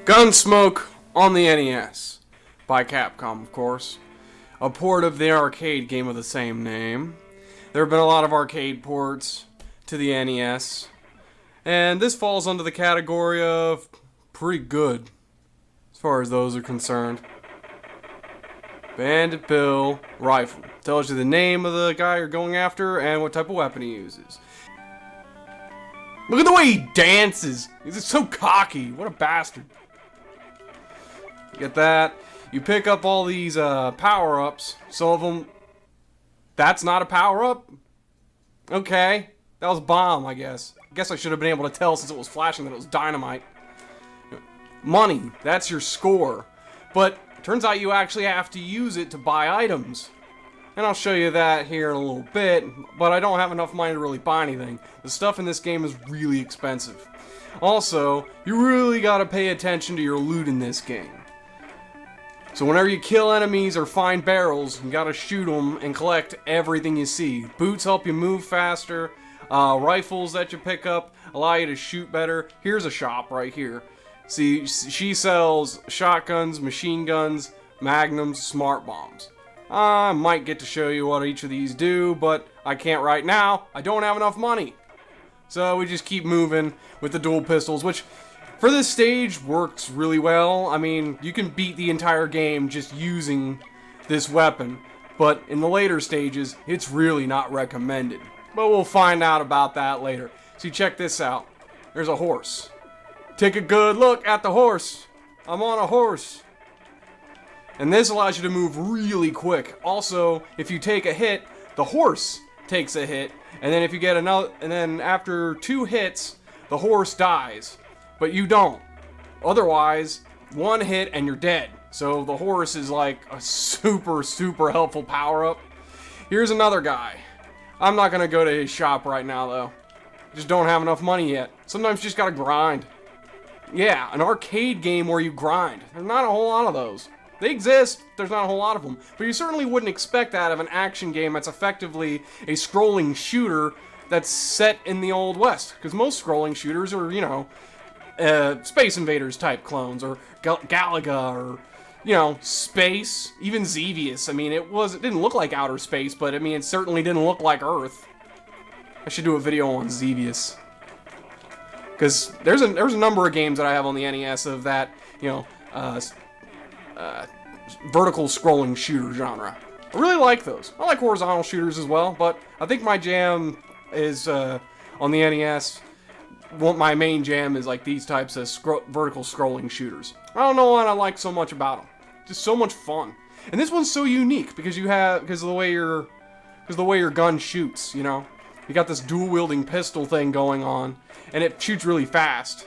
Gunsmoke on the NES, by Capcom, of course. A port of the arcade game of the same name. There have been a lot of arcade ports to the NES, and this falls under the category of pretty good, as far as those are concerned. Bandit Bill Rifle. Tells you the name of the guy you're going after and what type of weapon he uses. Look at the way he dances! He's just so cocky. What a bastard. Get that. You pick up all these power-ups. Some of them... That's not a power-up? Okay. That was a bomb, I guess. I guess I should have been able to tell since it was flashing that it was dynamite. Money. That's your score. But turns out you actually have to use it to buy items. And I'll show you that here in a little bit, but I don't have enough money to really buy anything. The stuff in this game is really expensive. Also, you really gotta pay attention to your loot in this game. So whenever you kill enemies or find barrels, you gotta shoot them and collect everything you see. Boots help you move faster. Rifles that you pick up allow you to shoot better. Here's a shop right here. See, she sells shotguns, machine guns, magnums, smart bombs. I might get to show you what each of these do, but I can't right now. I don't have enough money. So we just keep moving with the dual pistols, which for this stage works really well. I mean, you can beat the entire game just using this weapon, but in the later stages, it's really not recommended. But we'll find out about that later. See, check this out. There's a horse. Take a good look at the horse. I'm on a horse. And this allows you to move really quick. Also, if you take a hit, the horse takes a hit. And then if you get another, and then after 2 hits, the horse dies. But you don't. Otherwise, 1 hit and you're dead. So the horse is like a super, super helpful power-up. Here's another guy. I'm not gonna go to his shop right now, though. Just don't have enough money yet. Sometimes you just gotta grind. Yeah, an arcade game where you grind. There's not a whole lot of those. They exist, there's not a whole lot of them. But you certainly wouldn't expect that of an action game that's effectively a scrolling shooter that's set in the Old West. Because most scrolling shooters are, you know, Space Invaders type clones, or Galaga, or, you know, space, even Xevious. I mean, it didn't look like outer space, but I mean, it certainly didn't look like Earth. I should do a video on Xevious. Because there's a number of games that I have on the NES of that, you know, vertical scrolling shooter genre. I really like those. I like horizontal shooters as well, but I think my jam is on the NES. My main jam is like these types of vertical scrolling shooters. I don't know what I like so much about them. Just so much fun. And this one's so unique because of the way your gun shoots. You know, you got this dual wielding pistol thing going on, and it shoots really fast.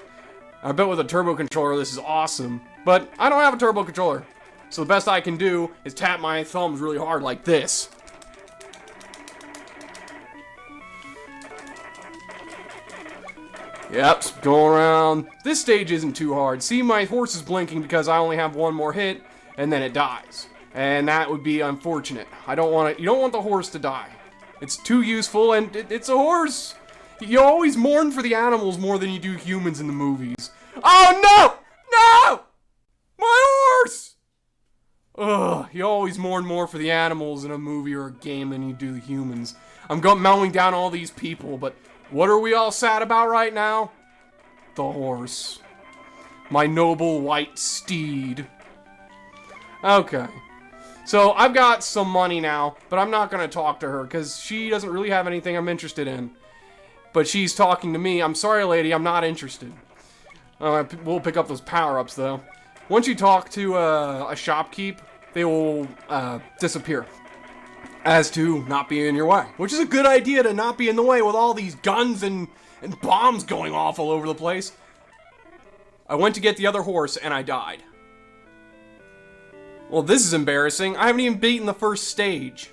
I bet with a turbo controller this is awesome, but I don't have a turbo controller. So the best I can do is tap my thumbs really hard like this. Yep, going around. This stage isn't too hard. See, my horse is blinking because I only have 1 more hit, and then it dies. And that would be unfortunate. You don't want the horse to die. It's too useful, and it's a horse. You always mourn for the animals more than you do humans in the movies. Oh no! No! My horse! Ugh, you always mourn more for the animals in a movie or a game than you do the humans. I'm mowing down all these people, but what are we all sad about right now? The horse. My noble white steed. Okay. So, I've got some money now, but I'm not going to talk to her, because she doesn't really have anything I'm interested in. But she's talking to me. I'm sorry, lady, I'm not interested. We'll pick up those power-ups, though. Once you talk to a shopkeep, they will disappear. As to not be in your way. Which is a good idea, to not be in the way with all these guns and bombs going off all over the place. I went to get the other horse, and I died. Well, this is embarrassing. I haven't even beaten the first stage.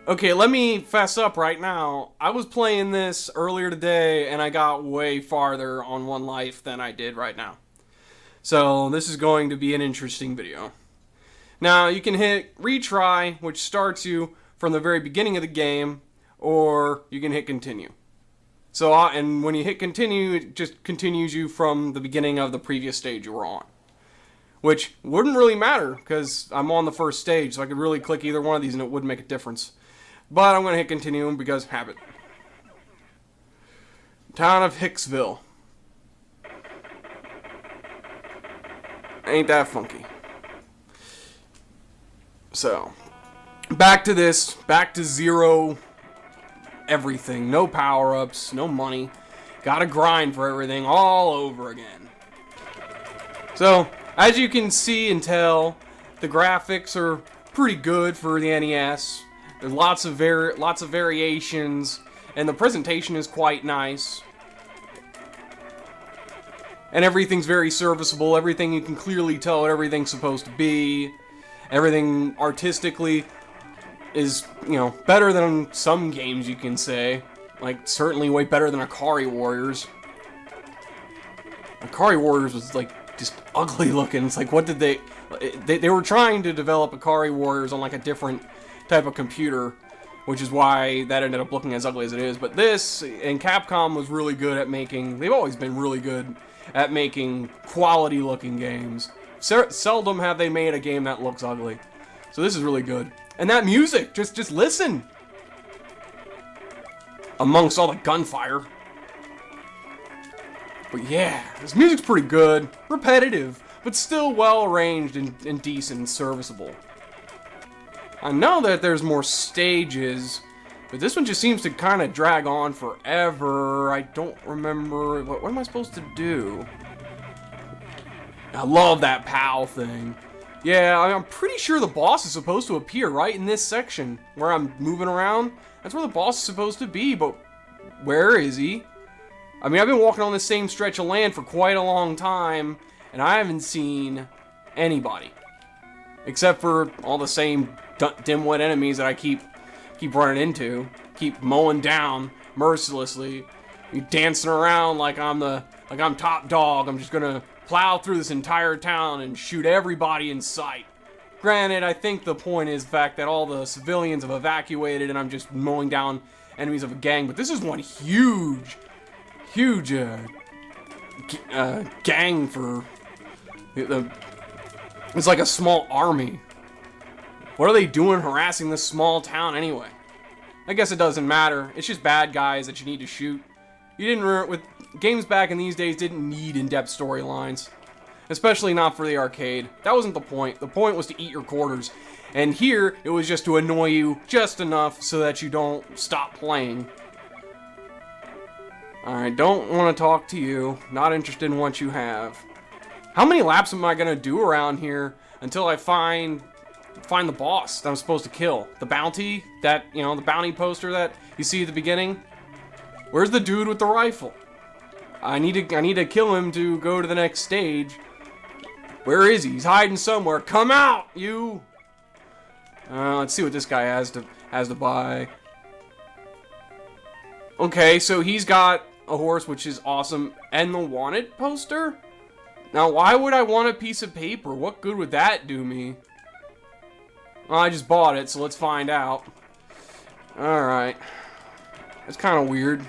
Okay, let me fess up right now. I was playing this earlier today, and I got way farther on 1 life than I did right now. So, this is going to be an interesting video. Now, you can hit retry, which starts you from the very beginning of the game, or you can hit continue. So, and when you hit continue, it just continues you from the beginning of the previous stage you were on. Which wouldn't really matter, because I'm on the first stage, so I could really click either one of these and it wouldn't make a difference. But I'm going to hit continue because habit. Town of Hicksville. Ain't that funky. So, back to this, back to zero everything. No power-ups, no money. Gotta grind for everything all over again. So, as you can see and tell, the graphics are pretty good for the NES. There's lots of variations, and the presentation is quite nice. And everything's very serviceable. Everything, you can clearly tell what everything's supposed to be. Everything artistically is, you know, better than some games, you can say. Like, certainly way better than Akari Warriors. Akari Warriors was, like, just ugly looking. It's like, what did they were trying to develop Akari Warriors on, like, a different type of computer, which is why that ended up looking as ugly as it is. But this, and Capcom was really good at making, they've always been really good at making quality looking games. Seldom have they made a game that looks ugly. So this is really good. And that music, just listen. Amongst all the gunfire. But yeah, this music's pretty good. Repetitive, but still well arranged and decent and serviceable. I know that there's more stages, but this one just seems to kind of drag on forever. I don't remember. What am I supposed to do? I love that POW thing. Yeah, I'm pretty sure the boss is supposed to appear right in this section where I'm moving around. That's where the boss is supposed to be, but where is he? I mean, I've been walking on this same stretch of land for quite a long time, and I haven't seen anybody. Except for all the same dim-wit enemies that I keep running into, keep mowing down mercilessly, dancing around like I'm top dog. I'm just gonna plow through this entire town and shoot everybody in sight. Granted, I think the point is the fact that all the civilians have evacuated and I'm just mowing down enemies of a gang, but this is one huge gang for it's like a small army. What are they doing harassing this small town anyway? I guess it doesn't matter. It's just bad guys that you need to shoot. You didn't, with games back in these days, didn't need in-depth storylines. Especially not for the arcade. That wasn't the point. The point was to eat your quarters. And here, it was just to annoy you just enough so that you don't stop playing. Alright, don't want to talk to you. Not interested in what you have. How many laps am I gonna do around here until I find the boss that I'm supposed to kill? The bounty, that, you know, the bounty poster that you see at the beginning? Where's the dude with the rifle? I need to kill him to go to the next stage. Where is he? He's hiding somewhere. Come out, you! Let's see what this guy has to buy. Okay, so he's got a horse, which is awesome, and the wanted poster? Now, why would I want a piece of paper? What good would that do me? Well, I just bought it, so let's find out. Alright. It's kind of weird.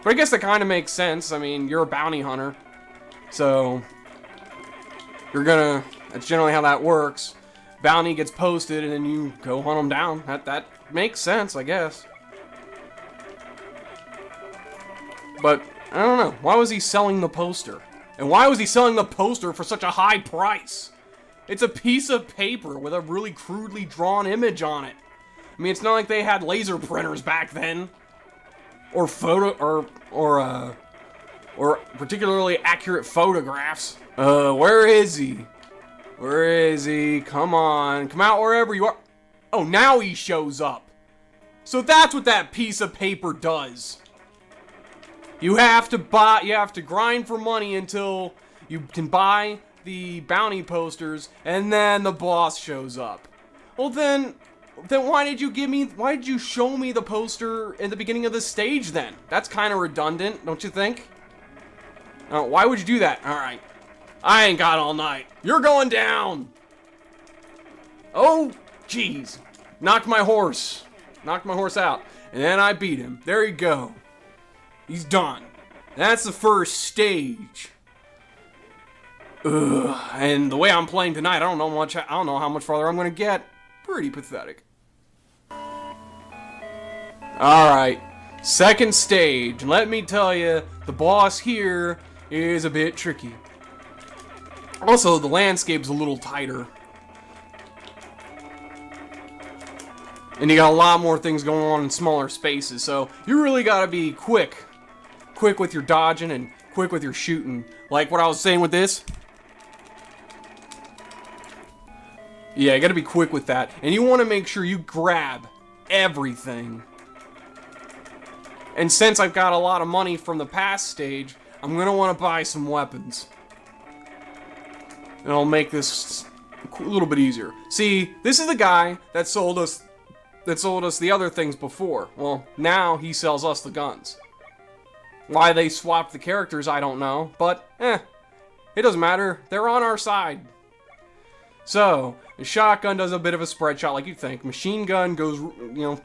But I guess that kind of makes sense. I mean, you're a bounty hunter. So, that's generally how that works. Bounty gets posted, and then you go hunt them down. That makes sense, I guess. But, I don't know. Why was he selling the poster? And why was he selling the poster for such a high price? It's a piece of paper with a really crudely drawn image on it. I mean, it's not like they had laser printers back then. Or particularly accurate photographs. Where is he? Where is he? Come on. Come out wherever you are. Oh, now he shows up. So that's what that piece of paper does. You have to grind for money until you can buy the bounty posters, and then the boss shows up. Well then why did you show me the poster in the beginning of the stage then? That's kind of redundant, don't you think? Why would you do that? Alright. I ain't got all night. You're going down! Oh, jeez. Knocked my horse out. And then I beat him. There you go. He's done. That's the first stage. Ugh. And the way I'm playing tonight, I don't know how much farther I'm gonna get. Pretty pathetic. Alright. Second stage. Let me tell you, the boss here is a bit tricky. Also, the landscape's a little tighter. And you got a lot more things going on in smaller spaces, so you really gotta be quick. Quick with your dodging and quick with your shooting. Like what I was saying with this. Yeah, you gotta be quick with that. And you want to make sure you grab everything. And since I've got a lot of money from the past stage, I'm gonna want to buy some weapons. And I'll make this a little bit easier. See, this is the guy that sold us the other things before. Well, now he sells us the guns. Why they swapped the characters, I don't know. But, it doesn't matter. They're on our side. So, the shotgun does a bit of a spread shot like you'd think. Machine gun goes,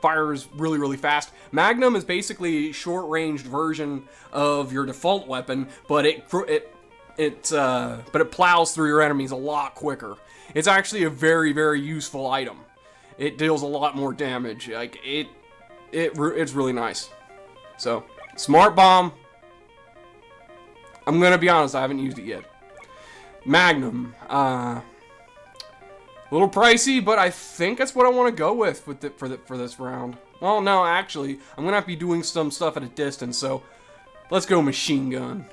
fires really, really fast. Magnum is basically a short-ranged version of your default weapon, but it plows through your enemies a lot quicker. It's actually a very, very useful item. It deals a lot more damage. Like it's really nice. So, smart bomb. I'm gonna be honest, I haven't used it yet. Magnum, a little pricey, but I think that's what I want to go with for this round. Well, no, actually, I'm gonna have to be doing some stuff at a distance. So, let's go machine gun.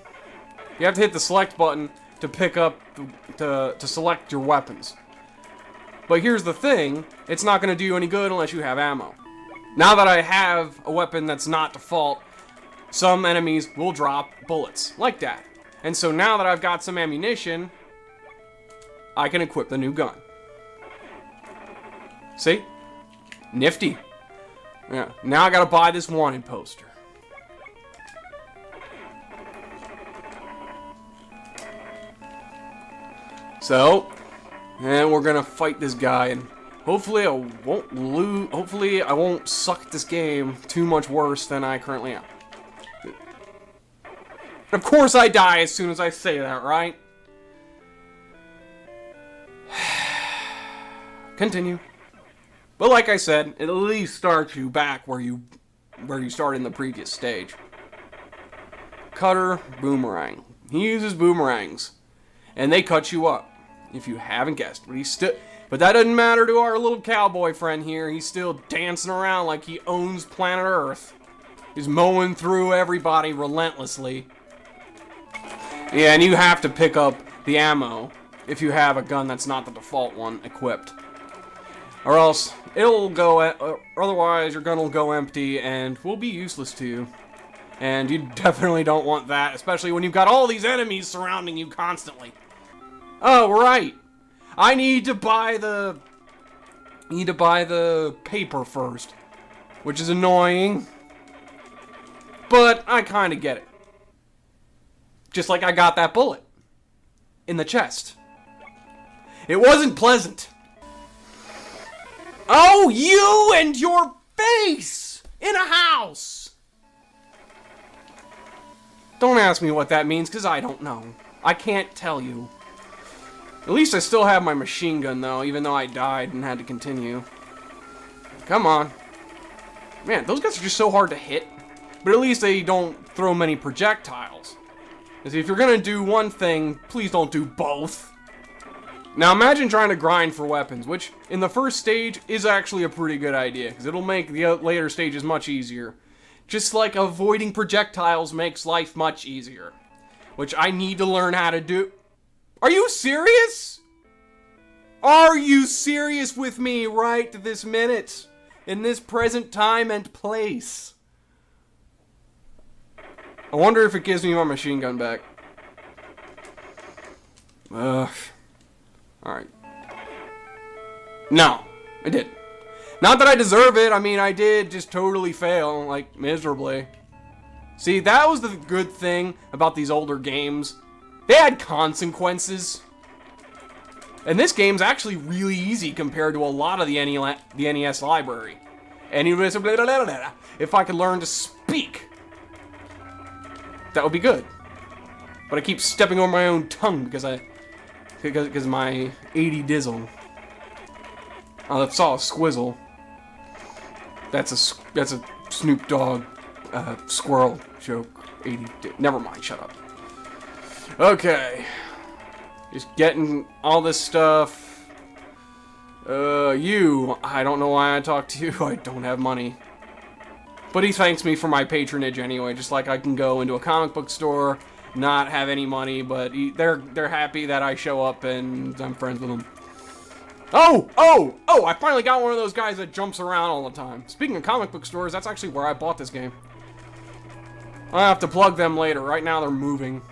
You have to hit the select button to pick up to select your weapons. But here's the thing, it's not going to do you any good unless you have ammo. Now that I have a weapon that's not default, some enemies will drop bullets, like that. And so now that I've got some ammunition, I can equip the new gun. See? Nifty. Yeah. Now I gotta buy this wanted poster. So, and we're gonna fight this guy, and hopefully I won't lose. Hopefully I won't suck at this game too much worse than I currently am. Of course I die as soon as I say that, right? Continue. But like I said, it at least starts you back where you started in the previous stage. Cutter, boomerang. He uses boomerangs, and they cut you up. If you haven't guessed, but that doesn't matter to our little cowboy friend here. He's still dancing around like he owns planet Earth. He's mowing through everybody relentlessly. Yeah, and you have to pick up the ammo if you have a gun that's not the default one equipped. Or else it'll go, otherwise your gun will go empty and will be useless to you. And you definitely don't want that, especially when you've got all these enemies surrounding you constantly. Oh, right. I need to buy the paper first, which is annoying. But I kind of get it. Just like I got that bullet in the chest. It wasn't pleasant. Oh, you and your face in a house. Don't ask me what that means, because I don't know. I can't tell you. At least I still have my machine gun, though, even though I died and had to continue. Come on. Man, those guys are just so hard to hit. But at least they don't throw many projectiles. Because if you're going to do one thing, please don't do both. Now imagine trying to grind for weapons, which in the first stage is actually a pretty good idea, because it'll make the later stages much easier. Just like avoiding projectiles makes life much easier. Which I need to learn how to do. Are you serious? Are you serious with me right this minute? In this present time and place? I wonder if it gives me my machine gun back. Alright. No, I didn't. Not that I deserve it, I mean, I did just totally fail, like, miserably. See, that was the good thing about these older games. They had consequences. And this game's actually really easy compared to a lot of the NES library. If I could learn to speak. That would be good. But I keep stepping over my own tongue because my 80 dizzle. Oh, I saw a squizzle. That's a Snoop Dogg squirrel joke. 80. Never mind. Shut up. Okay. Just getting all this stuff. I don't know why I talked to you. I don't have money. But he thanks me for my patronage anyway. Just like I can go into a comic book store, not have any money, but they're happy that I show up and I'm friends with them. Oh! I finally got one of those guys that jumps around all the time. Speaking of comic book stores, that's actually where I bought this game. I'll have to plug them later. Right now they're moving.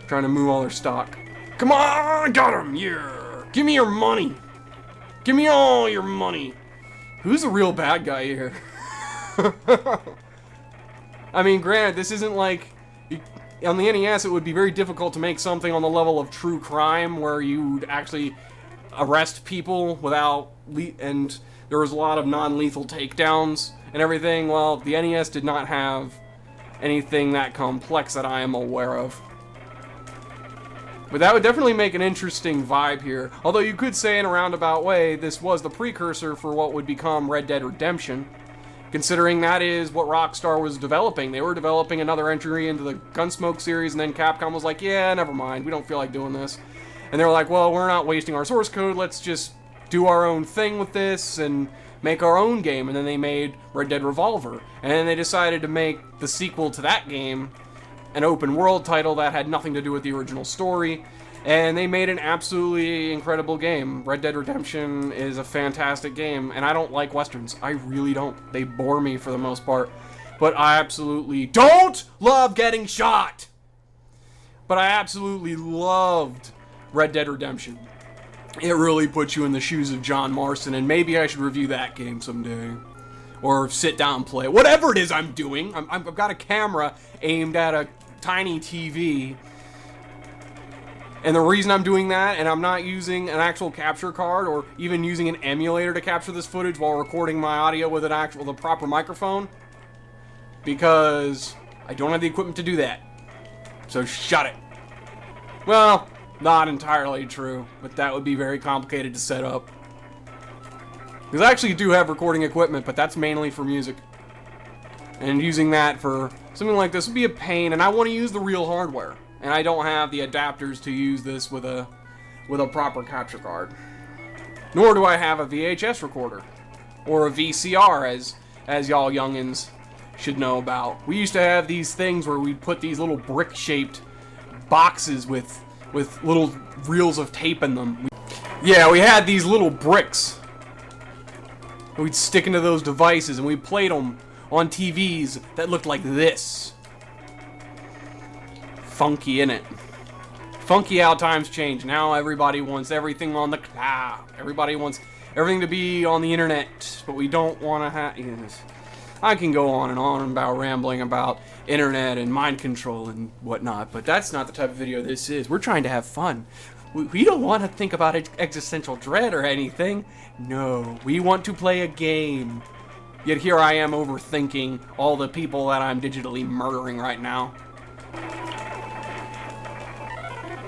Trying to move all their stock. Come on! I got him! Yeah! Give me your money! Give me all your money! Who's the real bad guy here? I mean, granted, this isn't like... On the NES, it would be very difficult to make something on the level of true crime where you'd actually arrest people without... and there was a lot of non-lethal takedowns and everything. Well, the NES did not have anything that complex that I am aware of. But that would definitely make an interesting vibe here. Although you could say in a roundabout way, this was the precursor for what would become Red Dead Redemption. Considering that is what Rockstar was developing. They were developing another entry into the Gunsmoke series, and then Capcom was like, yeah, never mind, we don't feel like doing this. And they were like, well, we're not wasting our source code, let's just do our own thing with this and make our own game. And then they made Red Dead Revolver. And then they decided to make the sequel to that game an open world title that had nothing to do with the original story. And they made an absolutely incredible game. Red Dead Redemption is a fantastic game, and I don't like westerns. I really don't. They bore me for the most part. But I absolutely don't love getting shot! But I absolutely loved Red Dead Redemption. It really puts you in the shoes of John Marston, and maybe I should review that game someday. Or sit down and play it. Whatever it is I'm doing. I've got a camera aimed at a tiny TV. And the reason I'm doing that, and I'm not using an actual capture card or even using an emulator to capture this footage while recording my audio with the proper microphone, because I don't have the equipment to do that. So shut it. Well, not entirely true, but that would be very complicated to set up. Because I actually do have recording equipment, but that's mainly for music. And using that for something like this would be a pain, and I want to use the real hardware. And I don't have the adapters to use this with a proper capture card. Nor do I have a VHS recorder. Or a VCR, as y'all youngins should know about. We used to have these things where we'd put these little brick-shaped boxes with little reels of tape in them. Yeah, we had these little bricks. We'd stick into those devices and we played them on TVs that looked like this. Funky, innit? Funky how times change. Now everybody wants everything on the cloud. Everybody wants everything to be on the internet, but we don't want to have... I can go on and on about rambling about internet and mind control and whatnot, but that's not the type of video this is. We're trying to have fun. We don't want to think about existential dread or anything. No, we want to play a game. Yet here I am overthinking all the people that I'm digitally murdering right now.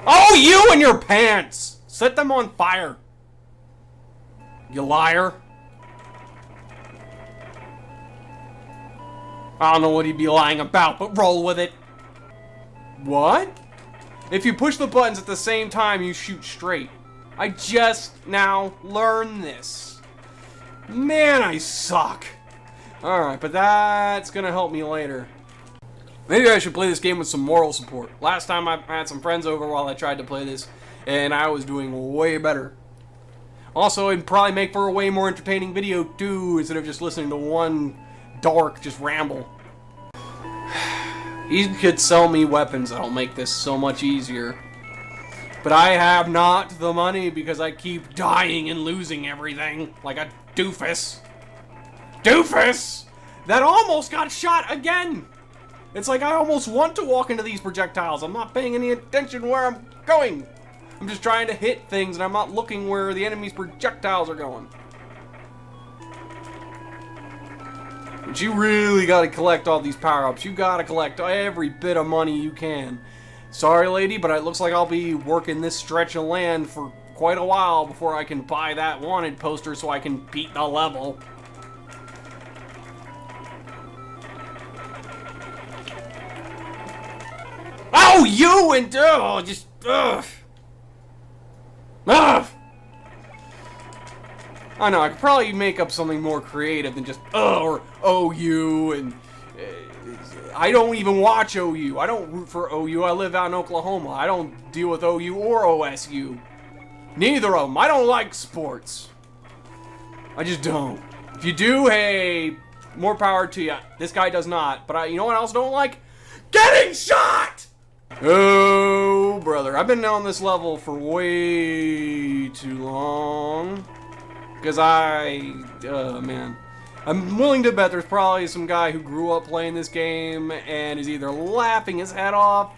Oh, you and your pants! Set them on fire. You liar. I don't know what he'd be lying about, but roll with it. What? If you push the buttons at the same time, you shoot straight. I just now learned this. Man, I suck. Alright, but that's gonna help me later. Maybe I should play this game with some moral support. Last time I had some friends over while I tried to play this, and I was doing way better. Also, it'd probably make for a way more entertaining video too, instead of just listening to one dork just ramble. He could sell me weapons that'll make this so much easier. But I have not the money because I keep dying and losing everything like a doofus. Doofus! That almost got shot again! It's like I almost want to walk into these projectiles. I'm not paying any attention where I'm going. I'm just trying to hit things and I'm not looking where the enemy's projectiles are going. But you really gotta collect all these power-ups. You gotta collect every bit of money you can. Sorry, lady, but it looks like I'll be working this stretch of land for quite a while before I can buy that wanted poster so I can beat the level. Oh, you and just ugh. Ugh. I know, I could probably make up something more creative than just or OU and I don't even watch OU. I don't root for OU. I live out in Oklahoma. I don't deal with OU or OSU. Neither of them. I don't like sports. I just don't. If you do, hey, more power to you. This guy does not. But you know what else I don't like? Getting shot! Oh, brother. I've been on this level for way too long. Because man. I'm willing to bet there's probably some guy who grew up playing this game and is either laughing his head off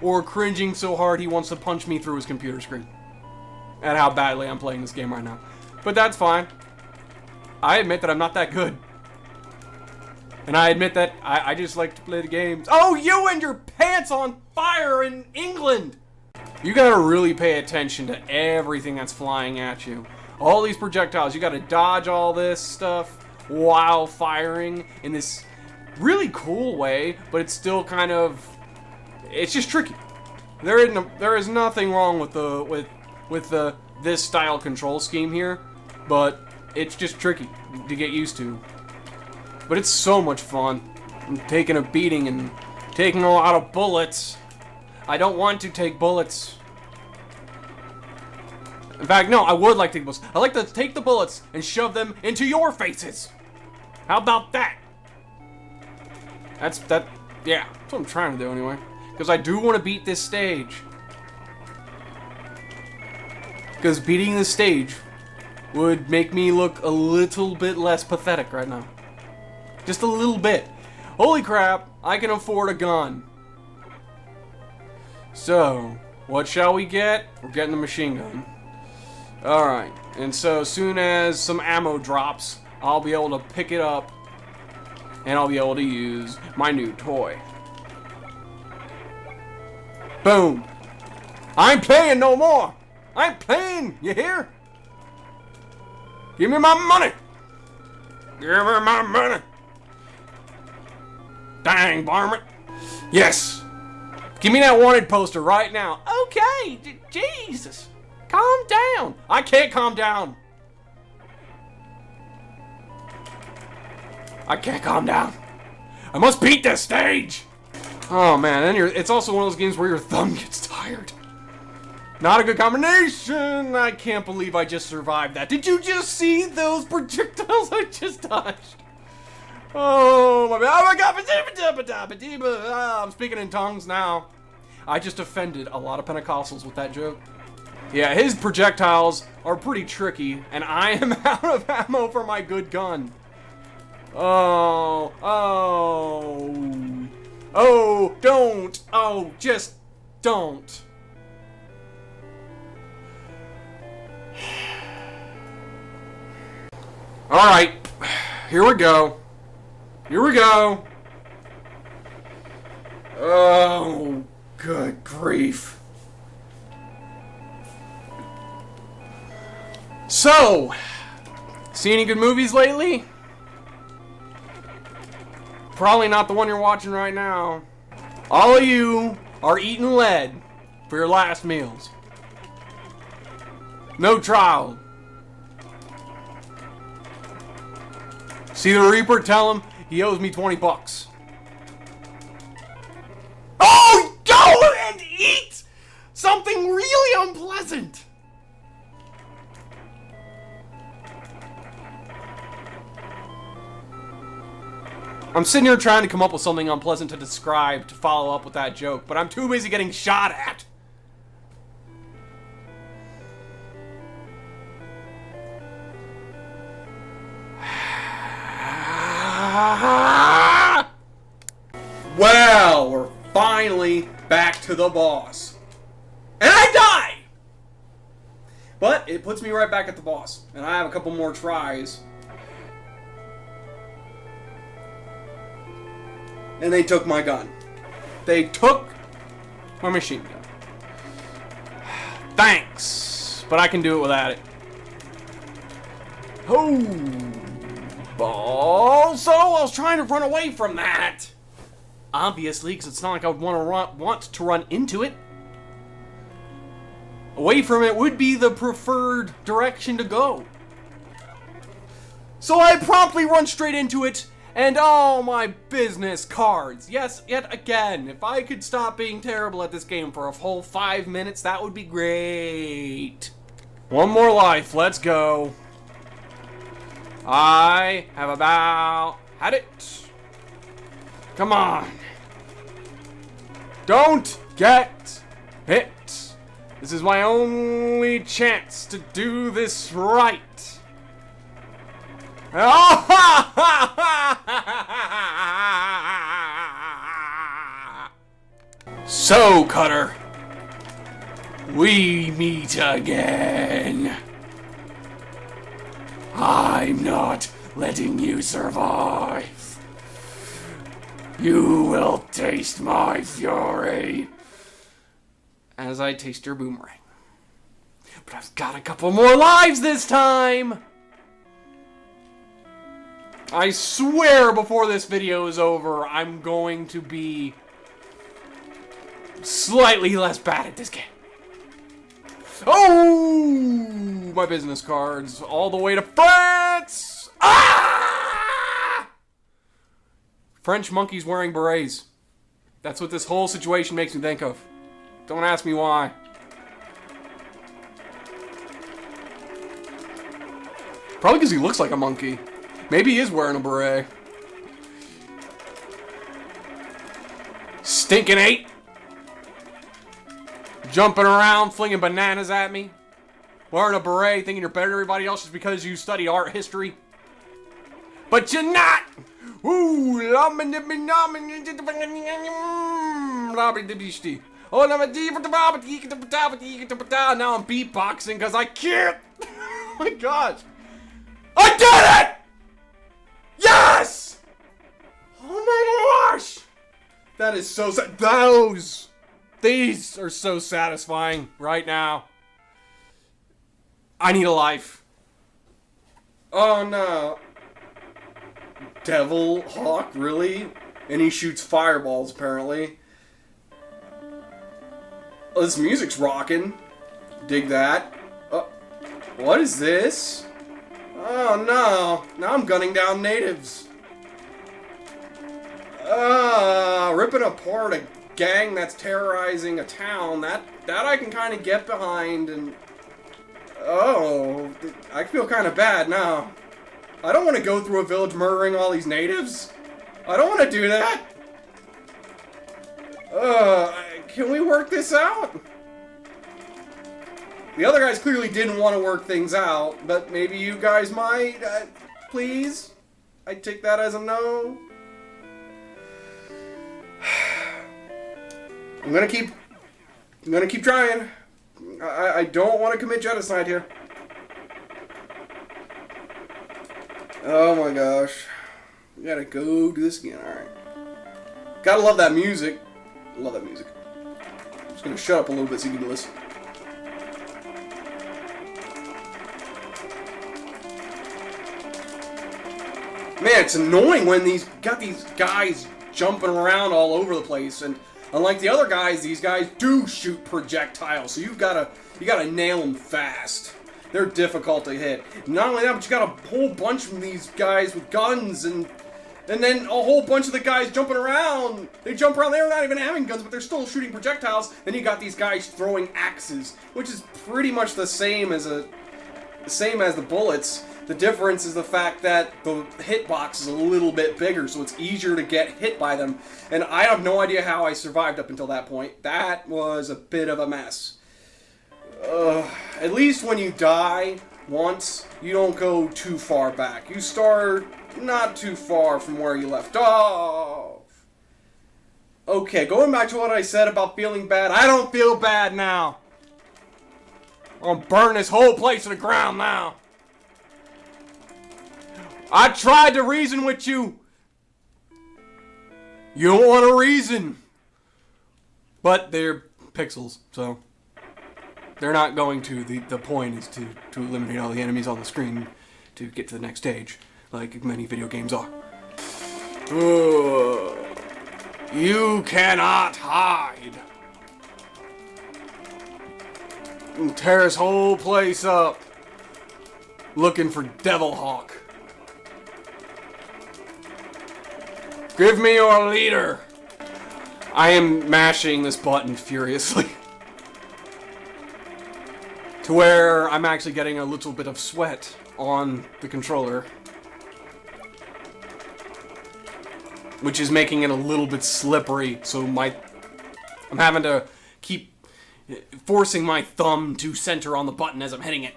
or cringing so hard he wants to punch me through his computer screen at how badly I'm playing this game right now. But that's fine. I admit that I'm not that good. And I admit that I just like to play the games. Oh, you and your pants on fire in England! You gotta really pay attention to everything that's flying at you. All these projectiles, you gotta dodge all this stuff while firing in this really cool way, but it's still kind of, it's just tricky. There is nothing wrong with this style control scheme here, but it's just tricky to get used to. But it's so much fun. I'm taking a beating and taking a lot of bullets. I don't want to take bullets. In fact, no, I would like to take bullets. I like to take the bullets and shove them into your faces. How about that? Yeah, that's what I'm trying to do anyway. Because I do want to beat this stage. Because beating this stage would make me look a little bit less pathetic right now. Just a little bit. Holy crap, I can afford a gun. So, what shall we get? We're getting the machine gun. Alright, and so as soon as some ammo drops, I'll be able to pick it up, and I'll be able to use my new toy. Boom. I ain't playing no more. I ain't playing, you hear? Give me my money. Give me my money. Dang, varmint. Yes. Give me that wanted poster right now. Okay, Jesus. Calm down. I can't calm down. I can't calm down. I must beat this stage. Oh man, then it's also one of those games where your thumb gets tired. Not a good combination. I can't believe I just survived that. Did you just see those projectiles I just dodged? Oh my God. I'm speaking in tongues now. I just offended a lot of Pentecostals with that joke. Yeah, his projectiles are pretty tricky, and I am out of ammo for my good gun. Oh, don't. Oh, just don't. Alright, here we go. Here we go. Oh, good grief. So, see any good movies lately? Probably not the one you're watching right now. All of you are eating lead for your last meals. No trial. See the Reaper? Tell him he owes me 20 bucks. Oh, go and eat something really unpleasant. I'm sitting here trying to come up with something unpleasant to describe to follow up with that joke, but I'm too busy getting shot at. Well, we're finally back to the boss. And I die! But it puts me right back at the boss. And I have a couple more tries. And they took my gun. They took my machine gun. Thanks, but I can do it without it. Oh, ball. So I was trying to run away from that. Obviously, because it's not like I would want to run into it. Away from it would be the preferred direction to go. So I promptly run straight into it, and all my business cards. Yes, yet again, if I could stop being terrible at this game for a whole 5 minutes, that would be great. One more life, let's go. I have about had it. Come on. Don't get hit. This is my only chance to do this right. So, Cutter, we meet again. I'm not letting you survive. You will taste my fury as I taste your boomerang. But I've got a couple more lives this time. I swear before this video is over, I'm going to be slightly less bad at this game. Oh! My business cards all the way to France! Ah! French monkeys wearing berets. That's what this whole situation makes me think of. Don't ask me why. Probably because he looks like a monkey. Maybe he is wearing a beret. Stinking 8. Jumping around, flinging bananas at me. Wearing a beret, thinking you're better than everybody else just because you studied art history. But you're not! Ooh, now I'm beatboxing because I can't. Oh my gosh. I did it! Yes! Oh my gosh! That is so sad. These are so satisfying right now. I need a life. Oh no. Devil Hawk, really? And he shoots fireballs, apparently. Oh, this music's rocking. Dig that. What is this? Oh no. Now I'm gunning down natives. Ripping apart a gang that's terrorizing a town. That I can kind of get behind, and oh, I feel kind of bad now. I don't want to go through a village murdering all these natives. I don't want to do that. Can we work this out? The other guys clearly didn't want to work things out, but maybe you guys might. Please? I take that as a no. I'm gonna keep trying. I don't want to commit genocide here. Oh my gosh. We gotta go do this again, alright. Gotta love that music. Love that music. I'm just gonna shut up a little bit so you can listen. Man, it's annoying when these guys jumping around all over the place, and unlike the other guys, these guys do shoot projectiles, so you gotta nail them fast. They're difficult to hit. Not only that, but you got a whole bunch of these guys with guns, and then a whole bunch of the guys jumping around. They jump around, they're not even having guns, but they're still shooting projectiles. Then you got these guys throwing axes, which is pretty much the same as the bullets. The difference is the fact that the hitbox is a little bit bigger, so it's easier to get hit by them. And I have no idea how I survived up until that point. That was a bit of a mess. At least when you die once, you don't go too far back. You start not too far from where you left off. Okay, going back to what I said about feeling bad, I don't feel bad now. I'm gonna burn this whole place to the ground now. I tried to reason with you. You don't want a reason. But they're pixels, so they're not going to. The point is to eliminate all the enemies on the screen to get to the next stage, like many video games are. You cannot hide. And tear this whole place up looking for Devil Hawk. Give me your leader. I am mashing this button furiously to where I'm actually getting a little bit of sweat on the controller, which is making it a little bit slippery, so I'm having to keep forcing my thumb to center on the button as I'm hitting it.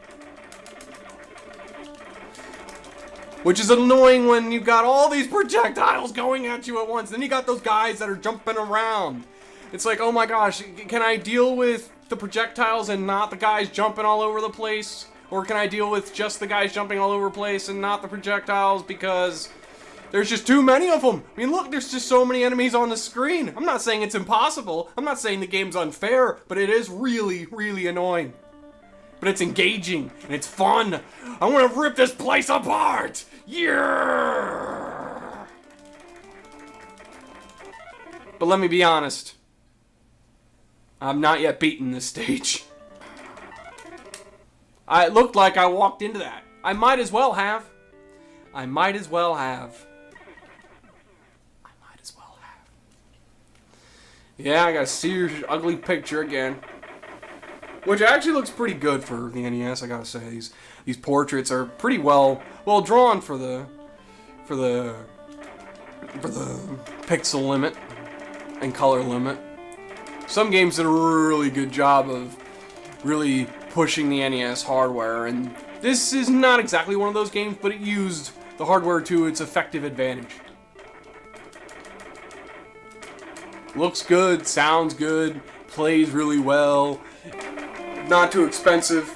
Which is annoying when you got all these projectiles going at you at once. Then you got those guys that are jumping around. It's like, oh my gosh, can I deal with the projectiles and not the guys jumping all over the place? Or can I deal with just the guys jumping all over the place and not the projectiles because there's just too many of them? I mean, look, there's just so many enemies on the screen. I'm not saying it's impossible. I'm not saying the game's unfair, but it is really, really annoying. But it's engaging, and it's fun. I want to rip this place apart! Yeah! But let me be honest. I'm not yet beaten this stage. It looked like I walked into that. I might as well have. I might as well have. Yeah, I got a serious ugly picture again. Which actually looks pretty good for the NES, I gotta say. These portraits are pretty well drawn for the pixel limit and color limit. Some games did a really good job of really pushing the NES hardware, and this is not exactly one of those games, but it used the hardware to its effective advantage. Looks good, sounds good, plays really well. Not too expensive.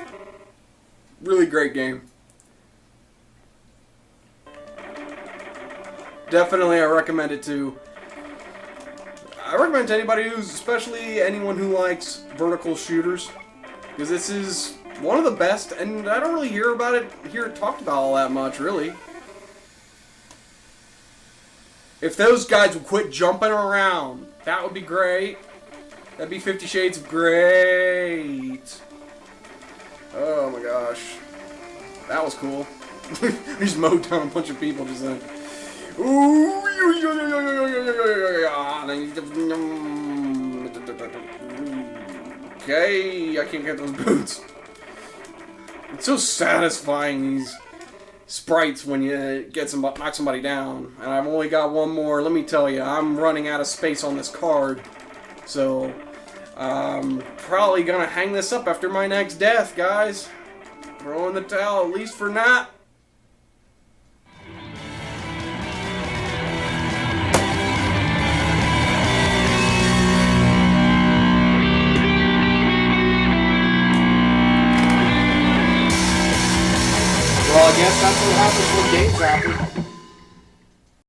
Really great game. Definitely I recommend it to anybody especially anyone who likes vertical shooters. Because this is one of the best, and I don't really hear it talked about all that much, really. If those guys would quit jumping around, that would be great. That'd be 50 Shades of Great. Oh my gosh. That was cool. I just mowed down a bunch of people just then. Okay, I can't get those boots. It's so satisfying, these sprites, when you knock somebody down. And I've only got one more. Let me tell you, I'm running out of space on this card. So, I'm probably gonna hang this up after my next death, guys. Throw in the towel, at least for now. Well, I guess that's what happens when games happen.